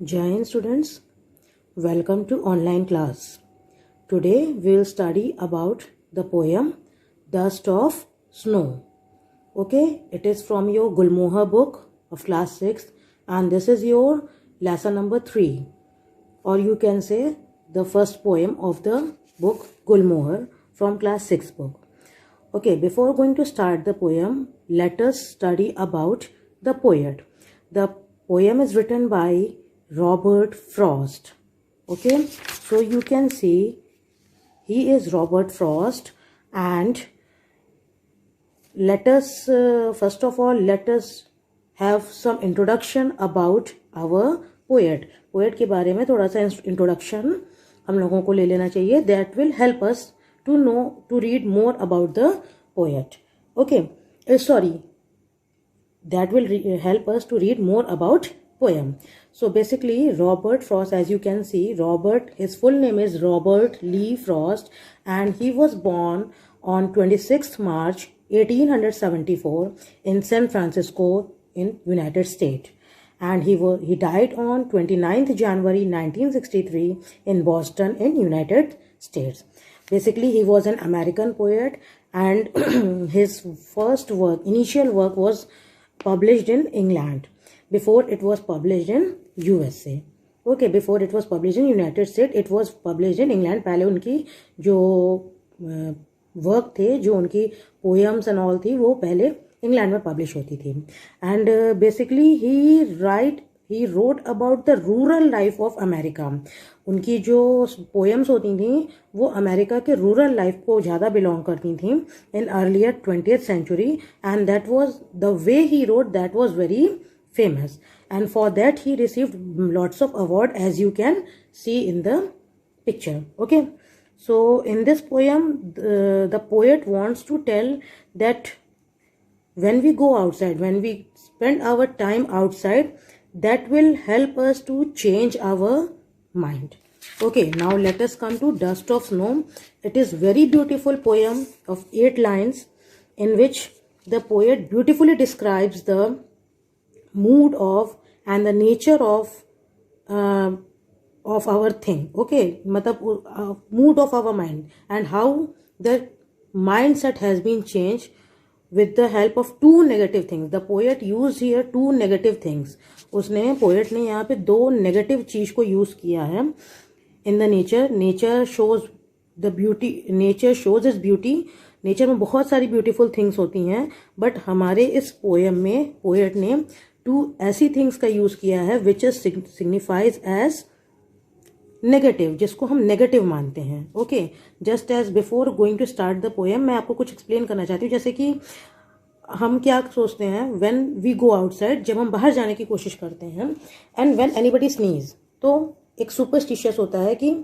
Jai Hind students, welcome to online class. Today we will study about the poem Dust of Snow. Okay, it is from your Gulmohar book of class 6th and this is your lesson number 3, or you can say the first poem of the book Gulmohar from class 6 book. Okay, before going to start the poem, let us study about the poet. The poem is written by Robert Frost. Okay, so you can see he is Robert Frost, and let us first of all let us have some introduction about our poet. Poet के बारे में थोड़ा सा introduction हम लोगों को ले लेना चाहिए. That will help us to know, to read more about the poet. Okay, that will help us to read more about poem. So basically Robert Frost, as you can see, Robert, his full name is Robert Lee Frost, and he was born on 26th March 1874 in San Francisco in United States, and he died on 29th January 1963 in Boston in United States. Basically he was an American poet, and his first work, initial work, was published in England before it was published in USA. Okay, before it was published in United States, it was published in England. पहले उनकी जो work थे, जो उनकी poems and all थी, वो पहले England में पब्लिश होती थी. And basically he wrote about the rural life of America. उनकी जो पोएम्स होती थी वो अमेरिका के रूरल लाइफ को ज़्यादा बिलोंग करती थी in earlier 20th century, and that was the way he wrote, that was very famous, and for that he received lots of award, as you can see in the picture. Okay, so in this poem the poet wants to tell that when we go outside, when we spend our time outside, that will help us to change our mind. Okay, now let us come to Dust of Snow. It is very beautiful poem of 8 lines in which the poet beautifully describes the mood of and the nature of our thing. Okay, matlab mood of our mind, and how the mindset has been changed with the help of 2 negative things. The poet used here 2 negative things. Poet ने यहाँ पे 2 negative चीज को use किया है. In the nature shows the beauty, nature shows is beauty. Nature में बहुत सारी ब्यूटीफुल थिंग्स होती हैं, बट हमारे इस पोएम में पोएट ने 2 ऐसी थिंग्स का यूज किया है which is signifies as negative, जिसको हम नेगेटिव मानते हैं. Okay, just as before going to start the poem, मैं आपको कुछ एक्सप्लेन करना चाहती हूँ. जैसे कि हम क्या सोचते हैं व्हेन वी गो आउटसाइड, जब हम बाहर जाने की कोशिश करते हैं, एंड व्हेन एनीबडी स्नीज, तो एक सुपरस्टिशियस होता है कि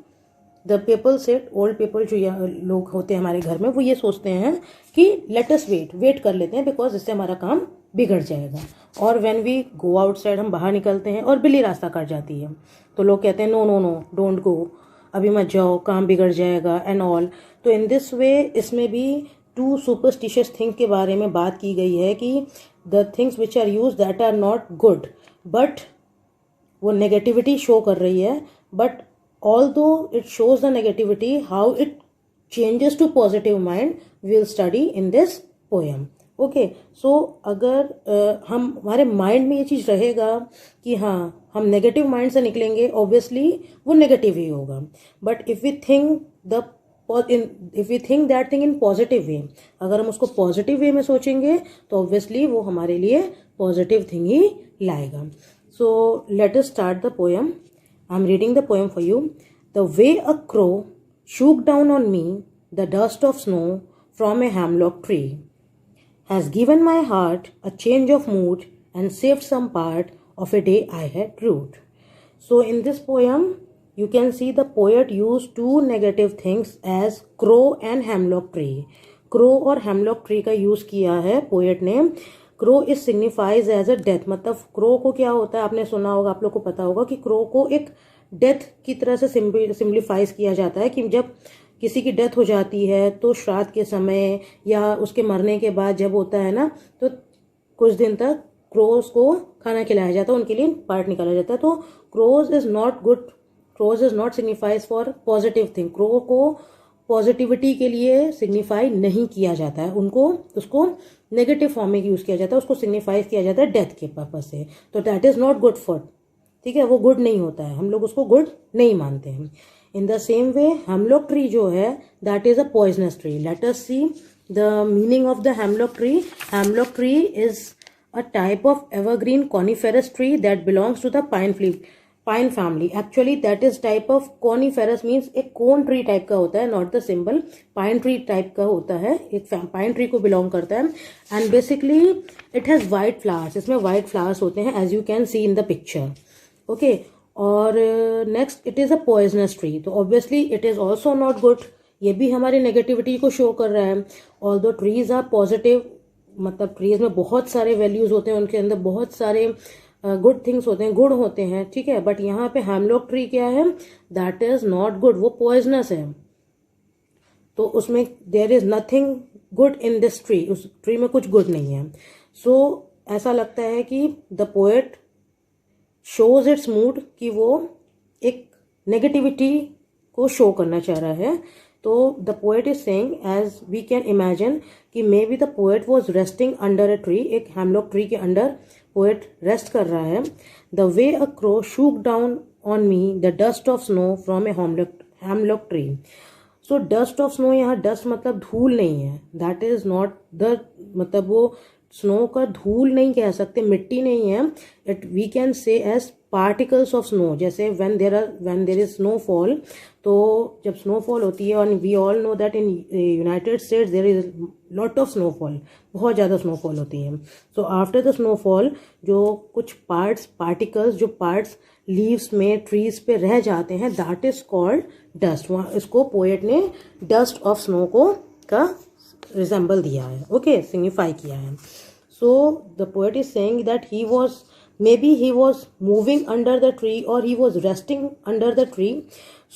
the people set, old people जो लोग होते हैं हमारे घर में, वो ये सोचते हैं कि लेट अस वेट कर लेते हैं, बिकॉज इससे हमारा काम बिगड़ जाएगा. और व्हेन वी गो आउटसाइड, हम बाहर निकलते हैं और बिल्ली रास्ता काट जाती है, तो लोग कहते हैं no no no don't go, अभी मत जाओ, काम बिगड़ जाएगा एंड ऑल. तो इन दिस वे इसमें भी 2 सुपरस्टिशियस थिंग्स के बारे में बात की गई है कि the things which are use that are not good, but वो नेगेटिविटी शो कर रही है. But although it shows the negativity, how it changes to positive mind, we will study in this poem. Okay, so अगर हमारे mind में ये चीज रहेगा कि हाँ हम नेगेटिव माइंड से निकलेंगे, ऑब्वियसली वो नेगेटिव ही होगा. But if we think that thing in positive way, अगर हम उसको पॉजिटिव वे में सोचेंगे तो ऑब्वियसली वो हमारे लिए पॉजिटिव थिंग ही लाएगा. सो let us start the poem. I'm reading the poem for you. The way a crow shook down on me the dust of snow from a hemlock tree has given my heart a change of mood and saved some part of a day I had rued. So in this poem, you can see the poet used 2 negative things as crow and hemlock tree. Crow और hemlock tree का use किया है poet ने. Crow is signifies as a death, मतलब crow को क्या होता है, आपने सुना होगा, आप लोग को पता होगा कि क्रो को एक डेथ की तरह से सिम्प्लीफाइज किया जाता है कि जब किसी की डेथ हो जाती है तो श्राद्ध के समय या उसके मरने के बाद जब होता है ना, तो कुछ दिन तक क्रोज को खाना खिलाया जाता है, उनके लिए पार्ट निकाला जाता है। तो crows is not good, crows is not signifies for positive thing. Crow को पॉजिटिविटी के लिए सिग्निफाई नहीं किया जाता है, उनको उसको नेगेटिव फॉर्म में यूज किया जाता है, उसको सिग्निफाई किया जाता है डेथ के पर्पज से। तो that is not good for, ठीक है, वो गुड नहीं होता है, हम लोग उसको गुड नहीं मानते हैं। इन the same way hemlock tree जो है that is a poisonous tree. Late us see the meaning of the hemlock tree. Hemlock tree is a type of evergreen coniferous tree that belongs to the pine family. Actually that is type of coniferous means एक cone tree type का होता है, not the symbol pine tree type का होता है, एक pine tree को belong करता है। and basically it has white flowers, इसमें white flowers होते हैं as you can see in the picture, okay। और next it is a poisonous tree, तो obviously it is also not good, ये भी हमारी नेगेटिविटी को शो कर रहा है। although trees are positive, मतलब ट्रीज में बहुत सारे वैल्यूज होते हैं, उनके अंदर बहुत सारे गुड थिंग्स होते हैं, गुण होते हैं, ठीक है। बट यहाँ पे हेमलॉक ट्री क्या है, दैट इज नॉट गुड, वो पॉइजनस है। तो उसमें there is nothing good in this tree, उस ट्री में कुछ गुड नहीं है। सो ऐसा लगता है कि the poet shows it's mood कि वो एक नेगेटिविटी को शो करना चाह रहा है। तो the poet is saying as we can imagine कि may be the poet was resting under a tree, एक हेमलॉक ट्री के अंडर पोएट रेस्ट कर रहा है। The way a crow shook down on me the dust of snow from a hemlock tree. So dust of snow, यहाँ dust मतलब धूल नहीं है, दैट इज नॉट द, मतलब वो स्नो का धूल नहीं कह सकते, मिट्टी नहीं है। It we can say as particles of snow. जैसे व्हेन देयर इज स्नोफॉल, तो जब स्नोफॉल होती है, और we all know that in United States there is lot of snowfall, बहुत ज़्यादा स्नोफॉल होती है। सो आफ्टर द स्नोफॉल जो कुछ पार्ट्स, पार्टिकल्स, जो पार्ट्स लीव्स में, ट्रीज पे रह जाते हैं, दैट इज कॉल्ड डस्ट। वहाँ इसको पोएट ने डस्ट ऑफ स्नो को का रिजेंबल दिया है, ओके, सिग्निफाई किया है। So the poet is saying that he was, maybe he was moving under the tree or he was resting under the tree.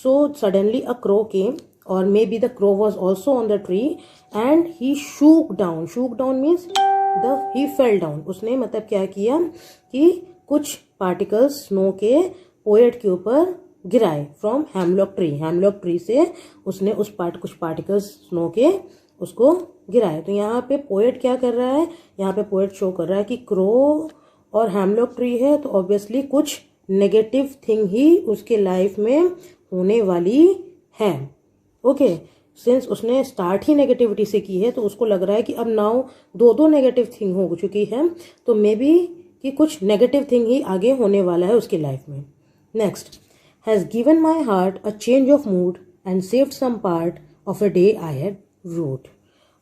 So suddenly a crow came, or maybe the crow was also on the tree and he shook down. Shook down means he fell down. उसने मतलब क्या किया कि कुछ particles snow के poet के ऊपर गिराए from hemlock tree. Hemlock tree से उसने कुछ पार्टिकल्स स्नो के उसको गिराए। तो यहाँ पे पोएट क्या कर रहा है, यहाँ पे पोएट शो कर रहा है कि क्रो और हेमलॉक ट्री है, तो ऑब्वियसली कुछ नेगेटिव थिंग ही उसके लाइफ में होने वाली है, ओके। सिंस उसने स्टार्ट ही नेगेटिविटी से की है, तो उसको लग रहा है कि अब नाउ दो नेगेटिव थिंग हो चुकी है, तो मे बी कि कुछ नेगेटिव थिंग ही आगे होने वाला है उसकी लाइफ में। Next, has given my heart a change of mood and saved some part of a day I had rued,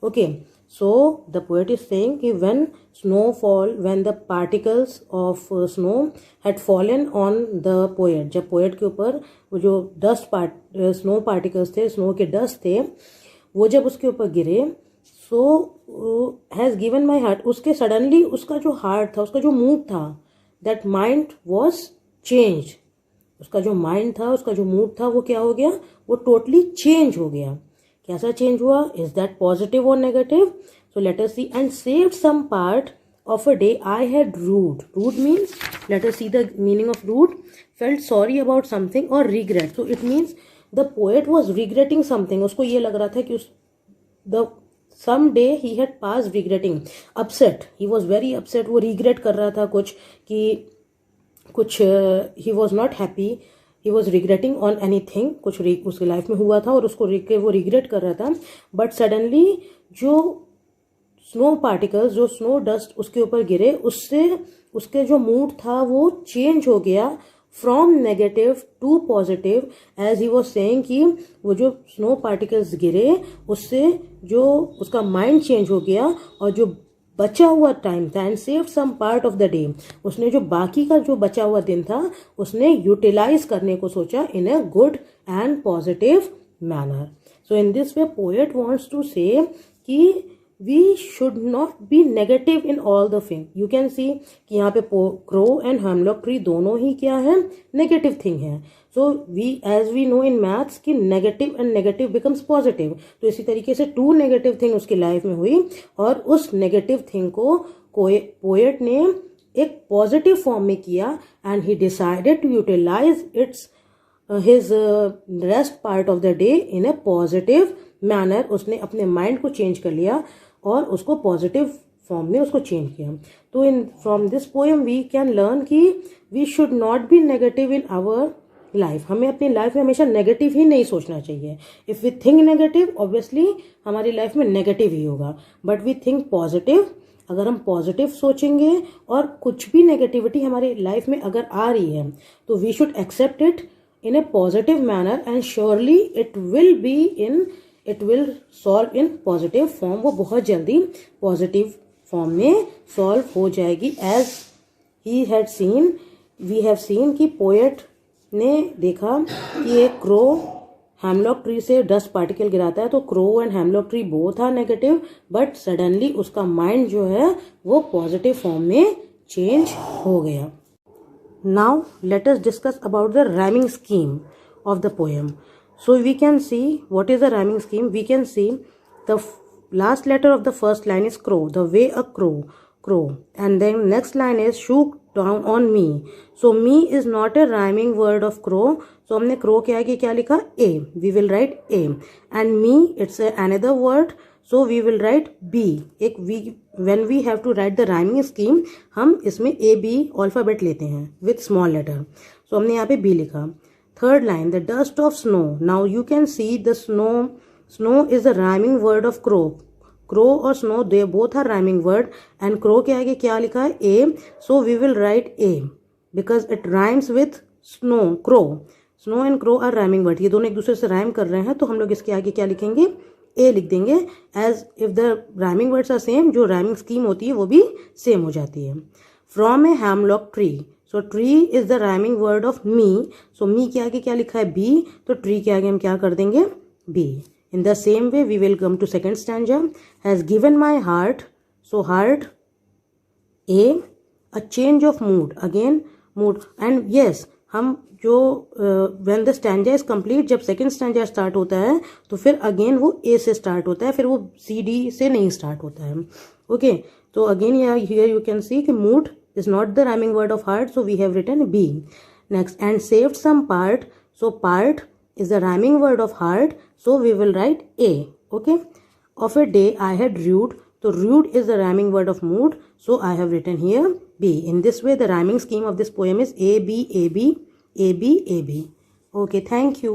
okay. So the poet is saying कि when the particles of snow had fallen on the poet, जब poet के ऊपर वो जो snow particles थे, snow के dust थे, वो जब उसके ऊपर गिरे, so has given my heart, उसके suddenly उसका जो heart था, उसका जो mood था, that mind was changed, उसका जो mind था, उसका जो mood था, वो क्या हो गया, वो totally change हो गया। कैसा चेंज हुआ, इज दैट पॉजिटिव और negative? So let us see, and saved some part of a day I had rued. Rued means, let us see the meaning of rued, felt sorry about something or regret. So it means the poet was regretting something. उसको ये लग रहा था कि some day he had passed regretting, upset, he was very upset, वो regret कर रहा था कुछ he was not happy, he was regretting on anything, कुछ उसकी लाइफ में हुआ था और उसको वो रिग्रेट कर रहा था। बट सडनली जो स्नो पार्टिकल्स, जो स्नो डस्ट उसके ऊपर गिरे, उससे उसके जो मूड था वो चेंज हो गया from negative to positive, as he was saying कि वो जो स्नो पार्टिकल्स गिरे उससे जो उसका माइंड चेंज हो गया, और जो बचा हुआ टाइम था, and saved some part of the day, उसने जो बाकी का जो बचा हुआ दिन था उसने यूटिलाइज करने को सोचा in a good and positive manner. So in this way poet wants to say कि we should not be negative in all the thing. You can see कि यहाँ पे crow and hemlock tree दोनों ही क्या है, negative thing है। So as we know in maths कि negative and negative becomes positive, तो इसी तरीके से two negative thing उसकी लाइफ में हुई, और उस negative thing को poet ने एक पॉजिटिव फॉर्म में किया and he decided to utilize its his rest part of the day in a positive manner. उसने अपने माइंड को चेंज कर लिया और उसको पॉजिटिव फॉर्म में उसको चेंज किया. तो in from this poem we can learn कि we should not be negative in our life. हमें अपनी लाइफ में हमेशा नेगेटिव ही नहीं सोचना चाहिए. If we think negative obviously हमारी लाइफ में नेगेटिव ही होगा, बट वी थिंक पॉजिटिव. अगर हम पॉजिटिव सोचेंगे और कुछ भी नेगेटिविटी हमारी लाइफ में अगर आ रही है तो we should accept it in a positive manner and surely it will solve in positive form. वो बहुत जल्दी पॉजिटिव फॉर्म में सॉल्व हो जाएगी. As he had seen, we have seen कि पोएट ने देखा कि एक क्रो हेमलॉक ट्री से डस्ट पार्टिकल गिराता है, तो crow and hemlock tree both are negative, but suddenly उसका माइंड जो है वो पॉजिटिव फॉर्म में चेंज हो गया. Now let us discuss about the rhyming scheme of the poem. So we can see what is the rhyming scheme. We can see the last letter of the first line is crow, the way a crow, and then next line is shook down on me. So me is not a rhyming word of crow. So हमने crow के आगे क्या लिखा? A. We will write A. And me, it's another word. So we will write B. एक when we have to write the rhyming scheme, हम इसमें A B alphabet लेते हैं with small letter. So हमने यहाँ पे B लिखा. Third line, the dust of snow. Now you can see the snow. Snow is the rhyming word of crow. Crow और snow, they both are rhyming word. And crow के आगे क्या लिखा है? A. So we will write A because it rhymes with snow, crow. Snow and crow are rhyming word. ये दोनों एक दूसरे से rhyme कर रहे हैं, तो हम लोग इसके आगे क्या लिखेंगे? ए लिख देंगे. As if the rhyming words are same, जो राइमिंग स्कीम होती है वो भी सेम हो जाती है. From a hemlock tree. So tree is the rhyming word of me. So me के आगे क्या लिखा है? बी. तो ट्री के आगे हम क्या कर देंगे? B. In the same way we will come to second stanza. Has given my heart. So heart a. A change of mood. Again mood. And yes, हम जो when the stanza is complete, जब second stanza start होता है तो फिर again वो ए से start होता है, फिर वो सी डी से नहीं स्टार्ट होता है. ओके, तो again here you can see कि mood is not the rhyming word of heart, so we have written B. Next, and saved some part. So part is the rhyming word of heart, so we will write A. Okay, of a day I had rude. So rude is the rhyming word of mood, so I have written here B. In this way the rhyming scheme of this poem is A B A B A B A B. Okay, thank you.